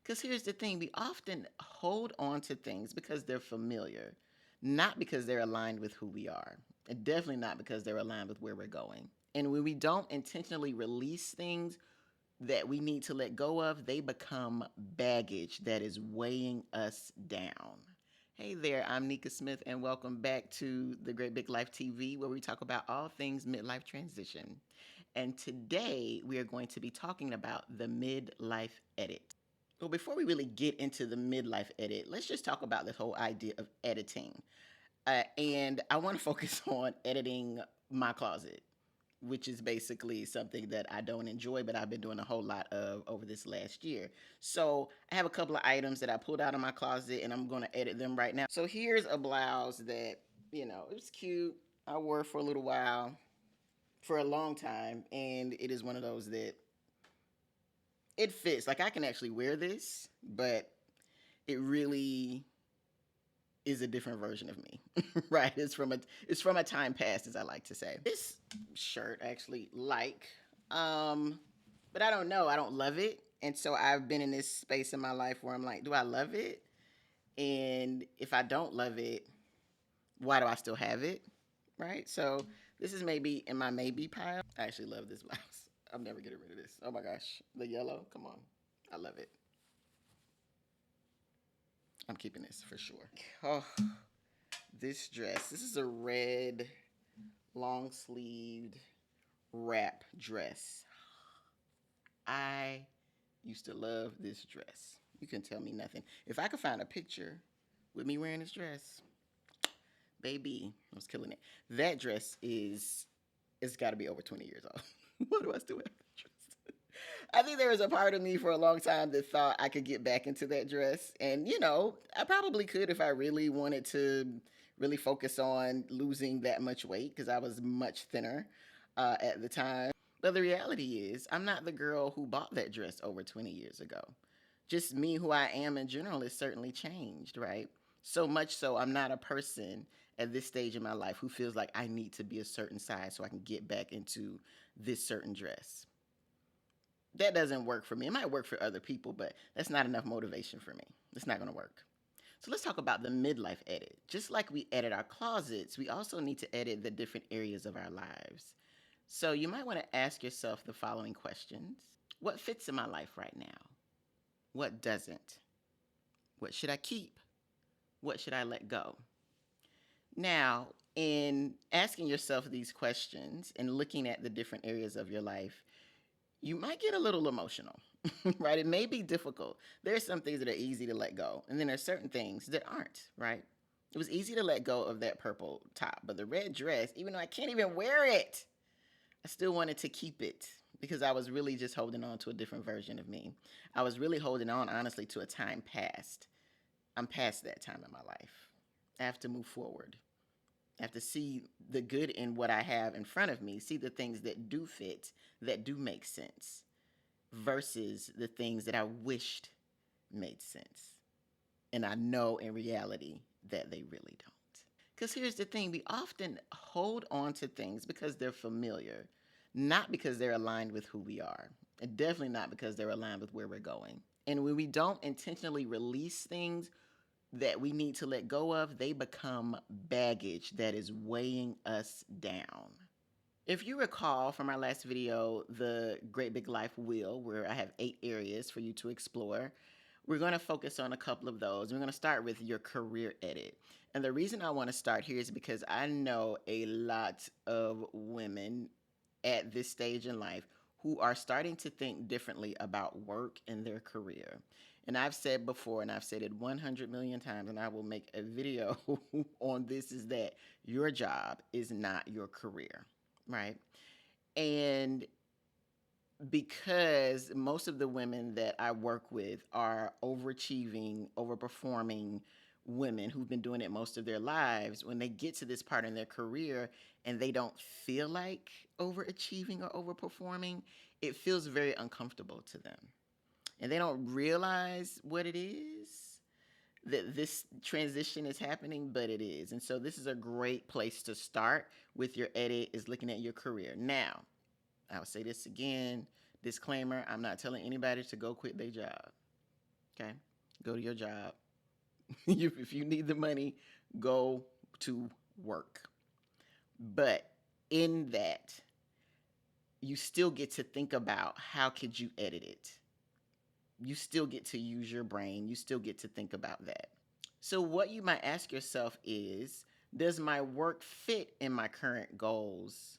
Because here's the thing, we often hold on to things because they're familiar, not because they're aligned with who we are, and definitely not because they're aligned with where we're going. And when we don't intentionally release things that we need to let go of, they become baggage that is weighing us down. Hey there, I'm Nika Smith, and welcome back to the Great Big Life TV, where we talk about all things midlife transition. And today we are going to be talking about the midlife edit. Well, before we really get into the midlife edit, let's just talk about this whole idea of editing. And I want to focus on editing my closet, which is basically something that I don't enjoy, but I've been doing a whole lot of over this last year. So I have a couple of items that I pulled out of my closet and I'm going to edit them right now. So here's a blouse that, it was cute. I wore for a little while, for a long time. And it is one of those that it fits. Like I can actually wear this, but it really is a different version of me. Right? It's from a time past, as I like to say. This shirt I actually like. Um but I don't know. I don't love it. And so I've been in this space in my life where I'm like, do I love it? And if I don't love it, why do I still have it? Right? So this is maybe in my maybe pile. I actually love this blouse. I'm never getting rid of this. Oh my gosh. The yellow. Come on. I love it. I'm keeping this for sure. Oh, this dress. This is a red, long sleeved wrap dress. I used to love this dress. You can tell me nothing. If I could find a picture with me wearing this dress, baby, I was killing it. That dress it's got to be over 20 years old. Why do I still have that dress? I think there was a part of me for a long time that thought I could get back into that dress. And, I probably could if I really wanted to really focus on losing that much weight because I was much thinner at the time. But the reality is, I'm not the girl who bought that dress over 20 years ago. Just me, who I am in general, has certainly changed, right? So much so, I'm not a person at this stage in my life who feels like I need to be a certain size so I can get back into this certain dress. That doesn't work for me. It might work for other people, but that's not enough motivation for me. It's not going to work. So let's talk about the midlife edit. Just like we edit our closets, we also need to edit the different areas of our lives. So you might want to ask yourself the following questions. What fits in my life right now? What doesn't? What should I keep? What should I let go? Now, in asking yourself these questions and looking at the different areas of your life, you might get a little emotional, right? It may be difficult. There are some things that are easy to let go, and then there are certain things that aren't, right? It was easy to let go of that purple top, but the red dress, even though I can't even wear it, I still wanted to keep it because I was really just holding on to a different version of me. I was really holding on, honestly, to a time past. I'm past that time in my life. I have to move forward. I have to see the good in what I have in front of me, see the things that do fit, that do make sense, versus the things that I wished made sense. And I know in reality that they really don't. Because here's the thing, we often hold on to things because they're familiar, not because they're aligned with who we are, and definitely not because they're aligned with where we're going. And when we don't intentionally release things that we need to let go of, they become baggage that is weighing us down. If you recall from our last video, the Great Big Life Wheel, where I have 8 areas for you to explore, we're going to focus on a couple of those. We're going to start with your career edit. And the reason I want to start here is because I know a lot of women at this stage in life who are starting to think differently about work and their career. And I've said before, and I've said it 100 million times, and I will make a video on this, is that your job is not your career, right? And because most of the women that I work with are overachieving, overperforming women who've been doing it most of their lives, when they get to this part in their career and they don't feel like overachieving or overperforming, it feels very uncomfortable to them. And they don't realize what it is that this transition is happening, but it is. And so this is a great place to start with your edit, is looking at your career. Now, I'll say this again, disclaimer, I'm not telling anybody to go quit their job. Okay, go to your job. If you need the money, go to work. But in that, you still get to think about how could you edit it. You still get to use your brain. You still get to think about that. So what you might ask yourself is, does my work fit in my current goals,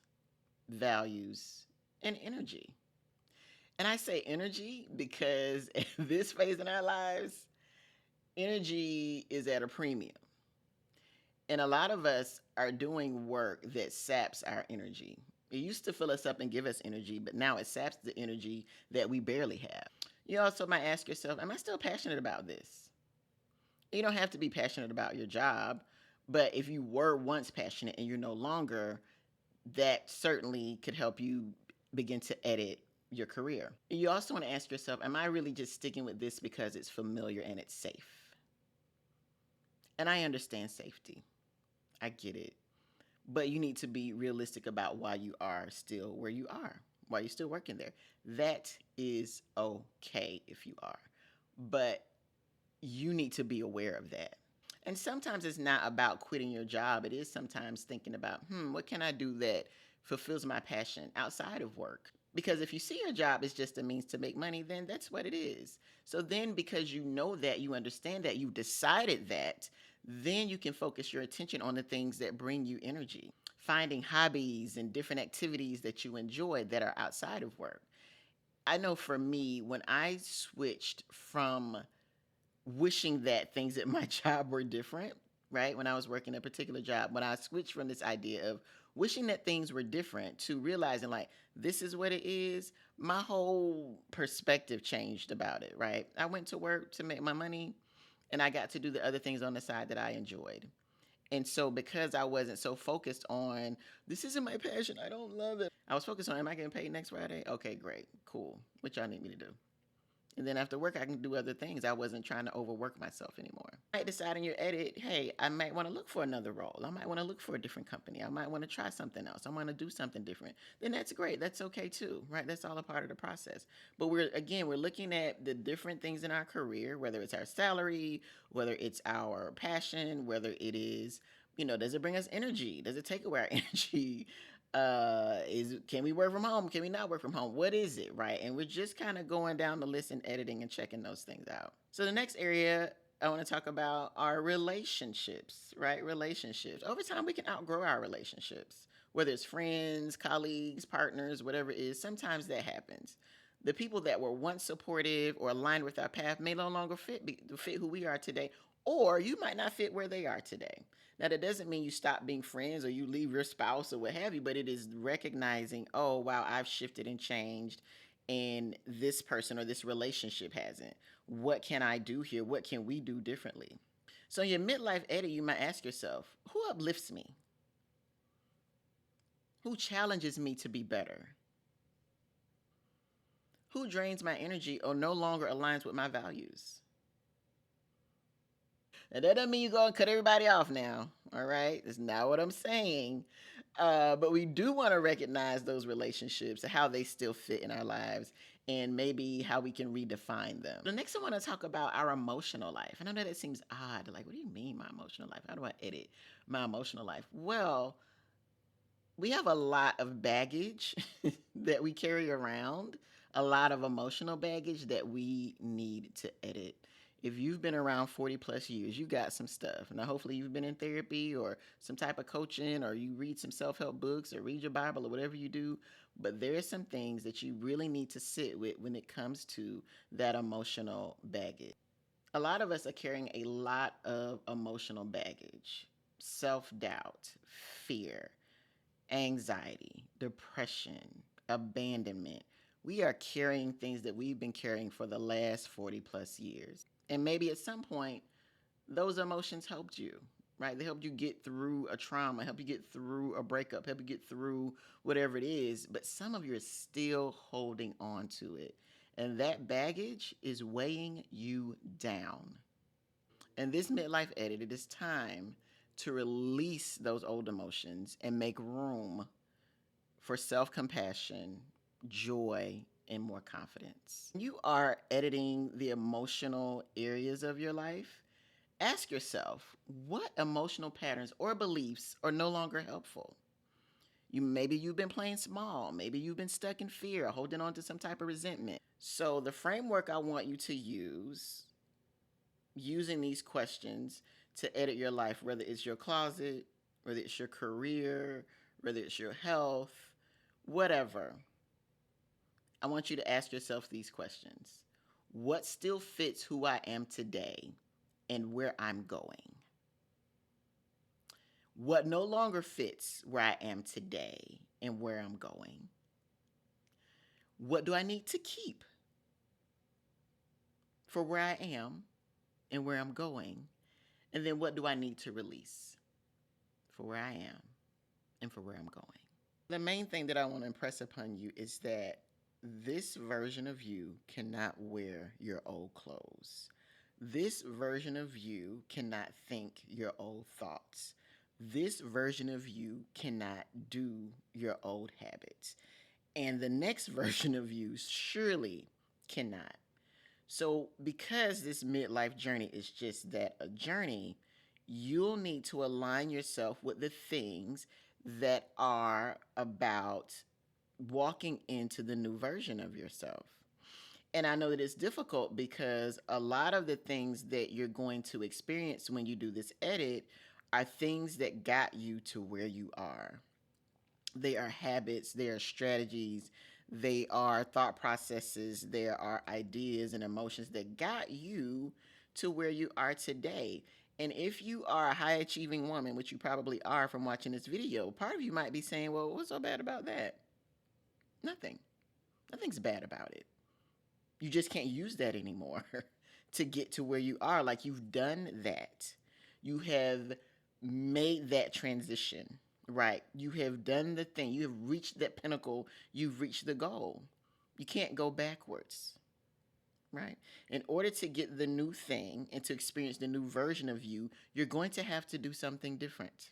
values, and energy? And I say energy because at this phase in our lives, energy is at a premium. And a lot of us are doing work that saps our energy. It used to fill us up and give us energy, but now it saps the energy that we barely have. You also might ask yourself, am I still passionate about this? You don't have to be passionate about your job, but if you were once passionate and you're no longer, that certainly could help you begin to edit your career. You also want to ask yourself, am I really just sticking with this because it's familiar and it's safe? And I understand safety. I get it. But you need to be realistic about why you are still where you are, why you're still working there. That is okay if you are. But you need to be aware of that. And sometimes it's not about quitting your job. It is sometimes thinking about, what can I do that fulfills my passion outside of work? Because if you see your job as just a means to make money, then that's what it is. So then, because you know that, you understand that, you decided that, then you can focus your attention on the things that bring you energy. Finding hobbies and different activities that you enjoy that are outside of work. I know for me, when I switched from wishing that things at my job were different, right? When I was working a particular job, when I switched from this idea of wishing that things were different to realizing like this is what it is, my whole perspective changed about it, right? I went to work to make my money and I got to do the other things on the side that I enjoyed. And so because I wasn't so focused on this isn't my passion, I don't love it. I was focused on am I getting paid next Friday? Okay, great. Cool. What y'all need me to do? And then after work, I can do other things. I wasn't trying to overwork myself anymore. You might decide in your edit, hey, I might want to look for another role. I might want to look for a different company. I might want to try something else. I want to do something different. Then that's great. That's okay too, right? That's all a part of the process. But we're looking at the different things in our career, whether it's our salary, whether it's our passion, whether it is, does it bring us energy? Does it take away our energy? Is can we work from home? Can we not work from home? What is it, right? And we're just kind of going down the list and editing and checking those things out. So the next area I want to talk about are relationships, right? Relationships. Over time, we can outgrow our relationships, whether it's friends, colleagues, partners, whatever it is. Sometimes that happens. The people that were once supportive or aligned with our path may no longer fit who we are today, or you might not fit where they are today. Now, that doesn't mean you stop being friends or you leave your spouse or what have you, but it is recognizing, oh, wow, I've shifted and changed, and this person or this relationship hasn't. What can I do here? What can we do differently? So, in your midlife edit, you might ask yourself, who uplifts me? Who challenges me to be better? Who drains my energy or no longer aligns with my values? And that doesn't mean you go and cut everybody off now. All right. That's not what I'm saying. But we do want to recognize those relationships and how they still fit in our lives and maybe how we can redefine them. The next, I want to talk about our emotional life. And I know that seems odd. Like, what do you mean, my emotional life? How do I edit my emotional life? Well, we have a lot of baggage that we carry around, a lot of emotional baggage that we need to edit. If you've been around 40 plus years, you got some stuff. Now, hopefully, you've been in therapy or some type of coaching, or you read some self help books or read your Bible or whatever you do. But there are some things that you really need to sit with when it comes to that emotional baggage. A lot of us are carrying a lot of emotional baggage, self doubt, fear, anxiety, depression, abandonment. We are carrying things that we've been carrying for the last 40 plus years. And maybe at some point, those emotions helped you, right? They helped you get through a trauma, help you get through a breakup, help you get through whatever it is. But some of you are still holding on to it. And that baggage is weighing you down. In this midlife edit, it is time to release those old emotions and make room for self compassion, joy, and more confidence. You are editing the emotional areas of your life. Ask yourself, what emotional patterns or beliefs are no longer helpful? Maybe you've been playing small. Maybe you've been stuck in fear, holding on to some type of resentment. So the framework I want you to use, using these questions to edit your life, whether it's your closet, whether it's your career, whether it's your health, whatever. I want you to ask yourself these questions. What still fits who I am today and where I'm going? What no longer fits where I am today and where I'm going? What do I need to keep for where I am and where I'm going? And then what do I need to release for where I am and for where I'm going? The main thing that I want to impress upon you is that this version of you cannot wear your old clothes. This version of you cannot think your old thoughts. This version of you cannot do your old habits. And the next version of you surely cannot. So, because this midlife journey is just that, a journey, you'll need to align yourself with the things that are about walking into the new version of yourself. And I know that it's difficult because a lot of the things that you're going to experience when you do this edit are things that got you to where you are. They are habits, they are strategies, they are thought processes, there are ideas and emotions that got you to where you are today. And if you are a high achieving woman, which you probably are from watching this video, part of you might be saying, well, what's so bad about that? Nothing. Nothing's bad about it. You just can't use that anymore to get to where you are. Like, you've done that. You have made that transition, right? You have done the thing. You have reached that pinnacle. You've reached the goal. You can't go backwards, right? In order to get the new thing and to experience the new version of you, you're going to have to do something different.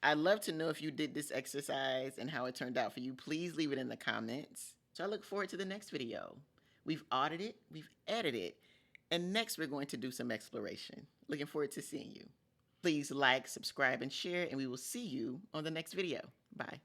I'd love to know if you did this exercise and how it turned out for you. Please leave it in the comments. So I look forward to the next video. We've audited, we've edited, and next we're going to do some exploration. Looking forward to seeing you. Please like, subscribe, and share, and we will see you on the next video. Bye.